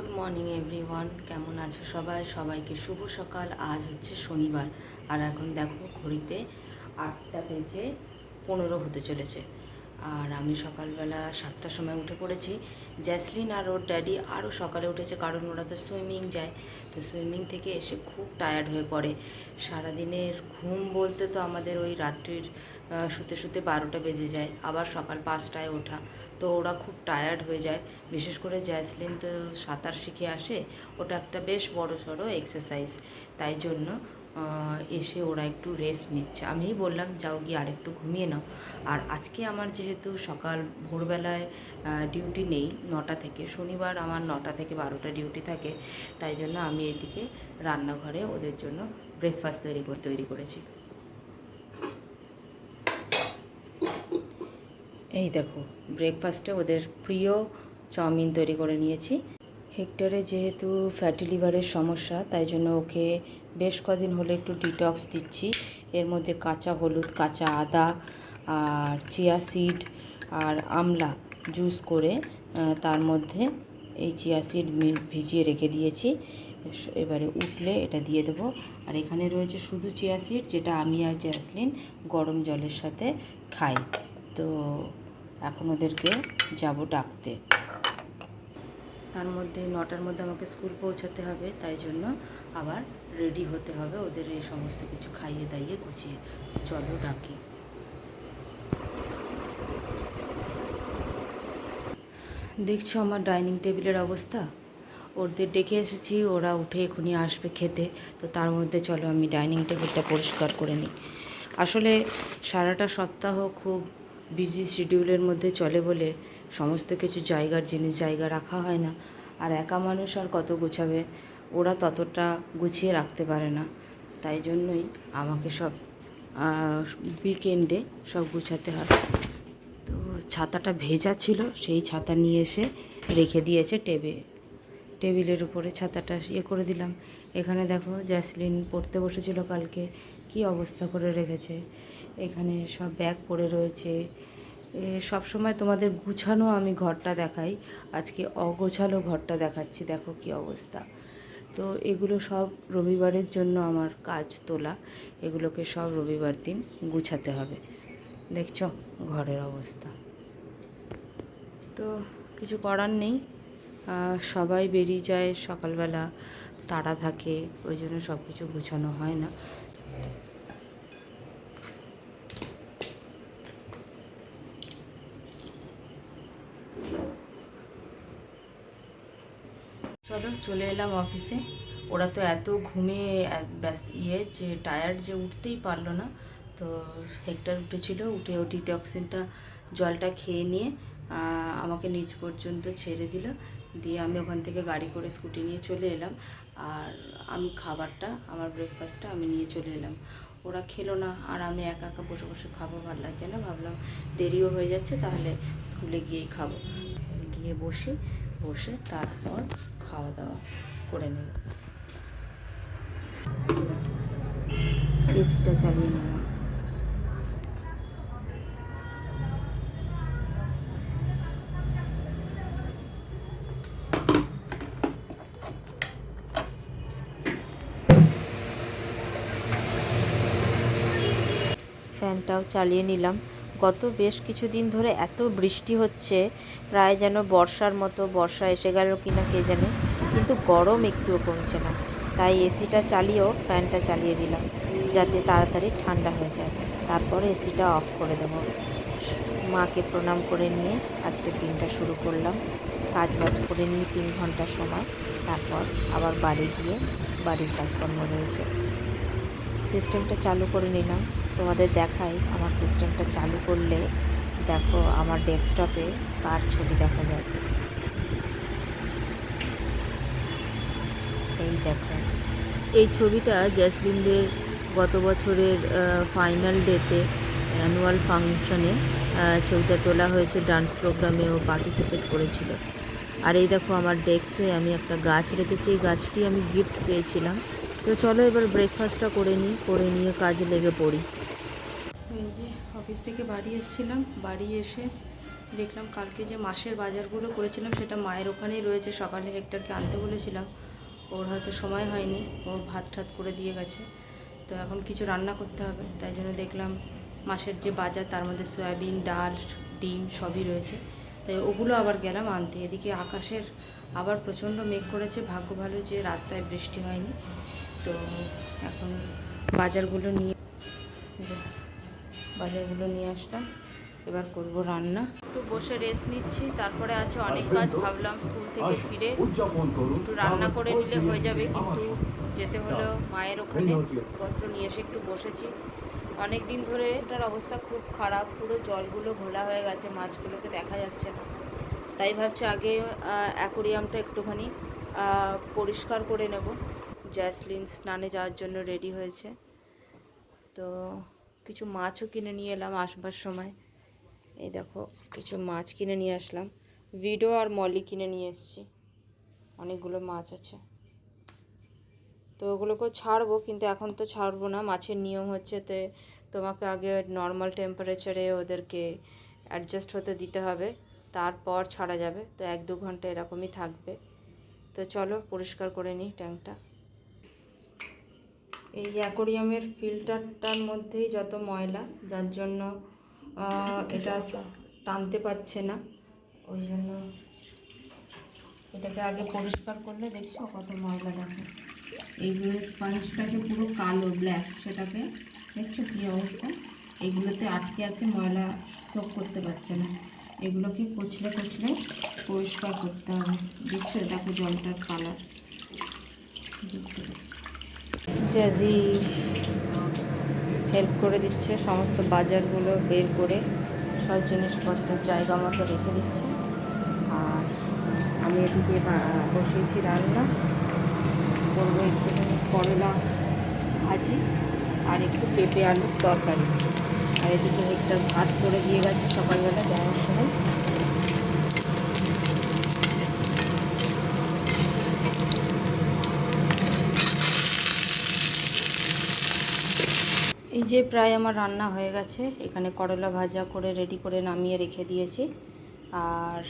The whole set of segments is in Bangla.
গুড মর্নিং এভরিওয়ান, কেমন আছো সবাই? সবাইকে শুভ সকাল। আজ হচ্ছে শনিবার, আর এখন দেখো ঘড়িতে 8:15 হতে চলেছে। আর আমি সকালবেলা 7টার সময় উঠে পড়েছি। জ্যাসলিন আর ওর ড্যাডি আরও সকালে উঠেছে, কারণ ওরা তো সুইমিং যায়। তো সুইমিং থেকে এসে খুব টায়ার্ড হয়ে পড়ে। সারাদিনের ঘুম বলতে তো আমাদের ওই রাত্রির শুতে শুতে 12টা বেজে যায়, আবার সকাল 5টায় ওঠা। তো ওরা খুব টায়ার্ড হয়ে যায়। বিশেষ করে জ্যাসলিন তো সাঁতার শিখে আসে, ওটা একটা বেশ বড় সড়ো এক্সারসাইজ। তাই জন্য এসে ওরা একটু রেস্ট নিচ্ছে। আমিই বললাম যাও গিয়ে আরেকটু ঘুমিয়ে নাও। আর আজকে আমার যেহেতু সকাল ভোরবেলায় ডিউটি নেই, 9টা থেকে, শনিবার আমার 9টা থেকে 12টা ডিউটি থাকে, তাই জন্য আমি এদিকে রান্নাঘরে ওদের জন্য ব্রেকফাস্ট তৈরি করেছি। এই দেখো, ব্রেকফাস্টে ওদের প্রিয় চাউমিন তৈরি করে নিয়েছি। হেক্টরে যেহেতু ফ্যাটি লিভারের সমস্যা, তাই জন্য ওকে বেশ কদিন হলে একটু ডিটক্স দিচ্ছি। এর মধ্যে কাঁচা হলুদ, কাঁচা আদা আর চিয়া সিড আর আমলা জুস করে তার মধ্যে এই চিয়া সিড ভিজিয়ে রেখে দিয়েছি। এবারে উঠলে এটা দিয়ে দেবো। আর এখানে রয়েছে শুধু চিয়া সিড, যেটা আমি আর জ্যাসলিন গরম জলের সাথে খাই। তো এখন ওদেরকে যাব ডাকতে। তার মধ্যে 9টার মধ্যে আমাকে স্কুল পৌঁছাতে হবে, তাই জন্য আবার রেডি হতে হবে ওদের এই সমস্ত কিছু খাইয়ে দাইয়ে গুছিয়ে। চলো ডাকি। দেখছো আমার ডাইনিং টেবিলের অবস্থা। ওদের ডেকে এসেছি, ওরা উঠে এখনই আসবে খেতে। তো তার মধ্যে চলো আমি ডাইনিং টেবিলটা পরিষ্কার করে নিই। আসলে সারাটা সপ্তাহ খুব বিজি শিডিউলের মধ্যে চলে বলে সমস্ত কিছু জিনিস জায়গা রাখা হয় না। আর একা মানুষ আর কত গুছাবে, ওরা ততটা গুছিয়ে রাখতে পারে না। তাই জন্যই আমাকে সব উইকেন্ডে সব গুছাতে হয়। তো ছাতাটা ভেজা ছিল, সেই ছাতা নিয়ে এসে রেখে দিয়েছে টেবিলের উপরে। ছাতাটা করে দিলাম। এখানে দেখো জ্যাসলিন পড়তে বসেছিল কালকে, কি অবস্থা করে রেখেছে। এখানে সব ব্যাগ পড়ে রয়েছে। সব সময় তোমাদের গুছানো আমি ঘরটা দেখাই, আজকে অগোছালো ঘরটা দেখাচ্ছি। দেখো কি অবস্থা। তো এগুলো সব রবিবারের জন্য আমার কাজ তোলা, এগুলোকে সব রবিবার দিন গুছাতে হবে। দেখছো ঘরের অবস্থা। তো কিছু করার নেই, সবাই বেরিয়ে যায় সকালবেলা, তাড়া থাকে, ওই জন্য সব কিছু গুছানো হয় না। চলো চলে এলাম অফিসে। ওরা তো এত ঘুমিয়ে যে টায়ার্ড, যে উঠতেই পারলো না। তো হেক্টর উঠেছিল, উঠে ও ডিটক্সিনটা জলটা খেয়ে নিয়ে আমাকে নিচ পর্যন্ত ছেড়ে দিল। দিয়ে আমি ওখান থেকে গাড়ি করে স্কুটি নিয়ে চলে এলাম। আর আমি খাবারটা, আমার ব্রেকফাস্টটা আমি নিয়ে চলে এলাম। ওরা খেলো না, আর আমি একা একা বসে বসে খাবো, ভালো লাগছে না। ভাবলাম দেরিও হয়ে যাচ্ছে, তাহলে স্কুলে গিয়েই খাবো। গিয়ে বসে তারপর খাওয়া দাওয়া করে নেব। এসিটা চালিয়ে নিলাম। ফ্যানটাও চালিয়ে নিলাম। গত বেশ কিছুদিন ধরে এত বৃষ্টি হচ্ছে, প্রায় যেন বর্ষার মতো। বর্ষা এসে গেল কিনা কে জানে, কিন্তু গরম একটুও কমছে না। তাই এসিটা চালিয়েও ফ্যানটা চালিয়ে দিলাম, যাতে তাড়াতাড়ি ঠান্ডা হয়ে যায়। তারপরে এসিটা অফ করে দেবো। মাকে প্রণাম করে নিয়ে আজকের দিনটা শুরু করলাম। কাজ করে নিয়ে 3 ঘন্টার সময়, তারপর আবার বাড়ি গিয়ে বাড়ির কাজকর্ম রয়েছে। সিস্টেমটা চালু করে নিলাম। তোমাদের দেখাই, আমার সিস্টেমটা চালু করলে দেখো আমার ডেস্কটপে কার ছবি দেখা যায়। এই দেখো, এই ছবিটা জ্যাসলিনদের গত বছরের ফাইনাল ডেতে অ্যানুয়াল ফাংশনে ছবিটা তোলা হয়েছে। ডান্স প্রোগ্রামেও পার্টিসিপেট করেছিল। আর এই দেখো আমার ডেস্কে আমি একটা গাছ রেখেছি, এই গাছটি আমি গিফট পেয়েছিলাম। তো চলো এবার ব্রেকফাস্টটা করে নিয়ে কাজে লেগে পড়ি। এই যে অফিস থেকে বাড়ি এসেছিলাম, বাড়ি এসে দেখলাম কালকে যে মাসের বাজারগুলো করেছিলাম সেটা মায়ের ওখানেই রয়েছে। সকালে হেক্টরকে আনতে বলেছিলাম, ওর হয়তো সময় হয়নি, ও ভাত ঠাত করে দিয়ে গেছে। তো এখন কিছু রান্না করতে হবে, তাই জন্য দেখলাম মাসের যে বাজার তার মধ্যে সয়াবিন, ডাল, ডিম সবই রয়েছে। তাই ওগুলো আবার গেলাম আনতে। এদিকে আকাশের আবার প্রচণ্ড মেঘ করেছে, ভাগ্য ভালো যে রাস্তায় বৃষ্টি হয়নি। তো এখন বাজারগুলো নিয়ে আসলাম, এবার করব রান্না। একটু বসে রেস্ট নিচ্ছি, তারপরে আছে অনেক কাজ। ভাবলাম স্কুল থেকে ফিরে একটু রান্না করে নিলে হয়ে যাবে, কিন্তু যেতে হলো মায়ের ওখানে। পত্র নিয়ে এসে একটু বসেছি। অনেক দিন ধরে এটার অবস্থা খুব খারাপ, পুরো জলগুলো ঘোলা হয়ে গেছে, মাছগুলোকে দেখা যাচ্ছে না। তাই ভাবছি আগে অ্যাকোরিয়ামটা একটুখানি পরিষ্কার করে নেব। জ্যাসলিন স্নানে যাওয়ার জন্য রেডি হয়েছে, তো কিছু মাছও কিনে নিয়ে এলাম আসবার সময়। এই দেখো কিছু মাছ কিনে নিয়ে আসলাম, ভিডো আর মলি কিনে নিয়ে এসেছি। অনেকগুলো মাছ আছে, তো ওগুলোকেও ছাড়বো, কিন্তু এখন তো ছাড়বো না। মাছের নিয়ম হচ্ছে তোমাকে আগে নর্মাল টেম্পারেচারে ওদেরকে অ্যাডজাস্ট হতে দিতে হবে, তারপর ছাড়া যাবে। তো 1-2 ঘন্টা এরকমই থাকবে। তো চলো পরিষ্কার করে নিই ট্যাঙ্কটা। এই অ্যাকোরিয়ামের ফিল্টারটার মধ্যেই যত ময়লা, যার জন্য এটা টানতে পারছে না। ওই জন্য এটাকে আগে পরিষ্কার করলে দেখছো কত ময়লা। দেখো এইগুলো স্পঞ্জটাকে পুরো কালো ব্ল্যাক, সেটাকে দেখছো কী অবস্থা। এগুলোতে আটকে আছে, ময়লা সোক করতে পারছে না। এগুলোকে কচলে পরিষ্কার করতে হবে। দেখছো দেখো জলটার কালার। জ্যাজি হেল্প করে দিচ্ছে, সমস্ত বাজারগুলো বের করে সব জিনিসপত্র জায়গা মতো রেখে দিচ্ছে। আর আমি এদিকে বসিয়েছি রান্না করবো, একটুখানি করলা ভাজি আর একটু পেঁপে আলুর তরকারি। আর এদিকে একটা ভাত করে দিয়ে গেছে সকালবেলা যাওয়ার সময়। এই যে প্রায় আমার রান্না হয়ে গেছে। এখানে করলা ভাজা করে রেডি করে নামিয়ে রেখে দিয়েছি। আর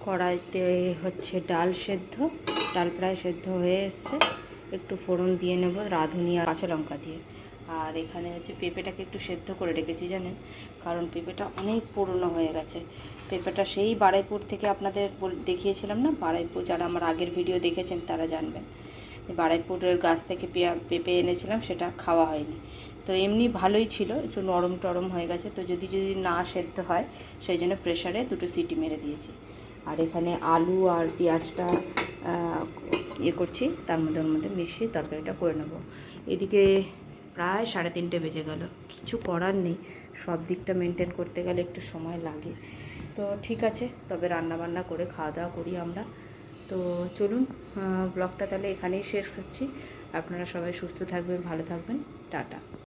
কড়াইতে হচ্ছে ডাল সেদ্ধ, ডাল প্রায় সেদ্ধ হয়ে এসছে। একটু ফোড়ন দিয়ে নেব রাঁধুনি আর কাঁচা লঙ্কা দিয়ে। আর এখানে হচ্ছে পেঁপেটাকে একটু সেদ্ধ করে রেখেছি জানেন, কারণ পেঁপেটা অনেক পুরনো হয়ে গেছে। পেঁপেটা সেই বারুইপুর থেকে আপনাদের দেখিয়েছিলাম না, বারুইপুর যারা আমার আগের ভিডিও দেখেছেন তারা জানবেন। বারুইপুরের গাছ থেকে পেঁপে এনেছিলাম, সেটা খাওয়া হয়নি। তো এমনি ভালোই ছিল, একটু নরম টরম হয়ে গেছে। তো যদি না সেদ্ধ হয় সেই জন্য প্রেশারে 2টো সিটি মেরে দিয়েছি। আর এখানে আলু আর পেঁয়াজটা করছি, তার মধ্যে ওর মধ্যে মিশিয়ে তরকারিটা করে নেব। এদিকে প্রায় 3:30 বেজে গেল। কিছু করার নেই, সব দিকটা মেনটেন করতে গেলে একটু সময় লাগে। তো ঠিক আছে, তবে রান্না বান্না করে খাওয়া দাওয়া করি আমরা। তো চলুন ব্লগটা তাহলে এখানেই শেষ করছি। আপনারা সবাই সুস্থ থাকবেন, ভালো থাকবেন, টাটা।